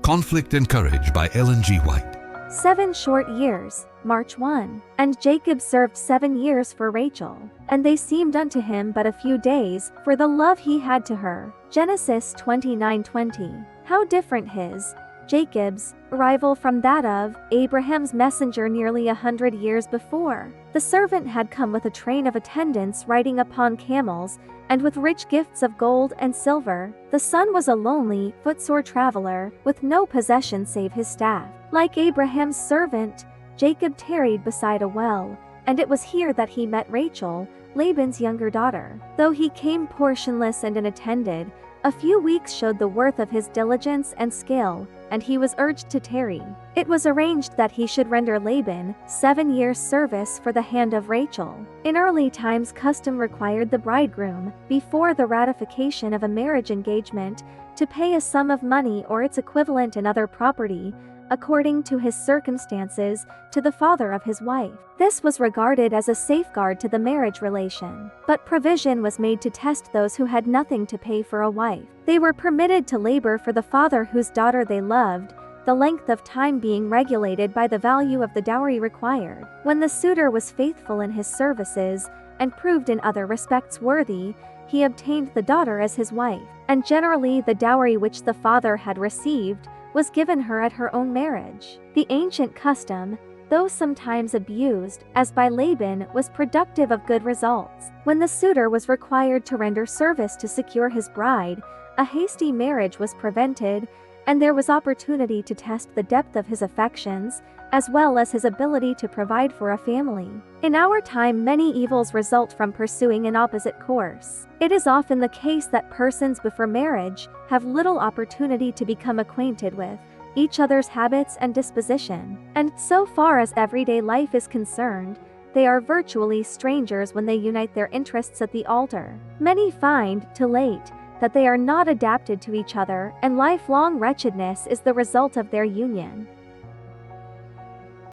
Conflict and Courage by Ellen G. White. 7 short years, March 1. And Jacob served 7 years for Rachel, and they seemed unto him but a few days, for the love he had to her. Genesis 29:20. How different his, Jacob's, arrival from that of Abraham's messenger nearly 100 years before. The servant had come with a train of attendants riding upon camels, and with rich gifts of gold and silver. The son was a lonely, footsore traveler, with no possession save his staff. Like Abraham's servant, Jacob tarried beside a well, and it was here that he met Rachel, Laban's younger daughter. Though he came portionless and unattended, a few weeks showed the worth of his diligence and skill, and he was urged to tarry. It was arranged that he should render Laban 7 years' service for the hand of Rachel. In early times, custom required the bridegroom, before the ratification of a marriage engagement, to pay a sum of money or its equivalent in other property, according to his circumstances, to the father of his wife. This was regarded as a safeguard to the marriage relation, but provision was made to test those who had nothing to pay for a wife. They were permitted to labor for the father whose daughter they loved, the length of time being regulated by the value of the dowry required. When the suitor was faithful in his services, and proved in other respects worthy, he obtained the daughter as his wife, and generally the dowry which the father had received was given her at her own marriage. The ancient custom, though sometimes abused, as by Laban, was productive of good results. When the suitor was required to render service to secure his bride, a hasty marriage was prevented, and there was opportunity to test the depth of his affections, as well as his ability to provide for a family. In our time, many evils result from pursuing an opposite course. It is often the case that persons before marriage have little opportunity to become acquainted with each other's habits and disposition, and so far as everyday life is concerned, they are virtually strangers when they unite their interests at the altar. Many find, too late, that they are not adapted to each other, and lifelong wretchedness is the result of their union.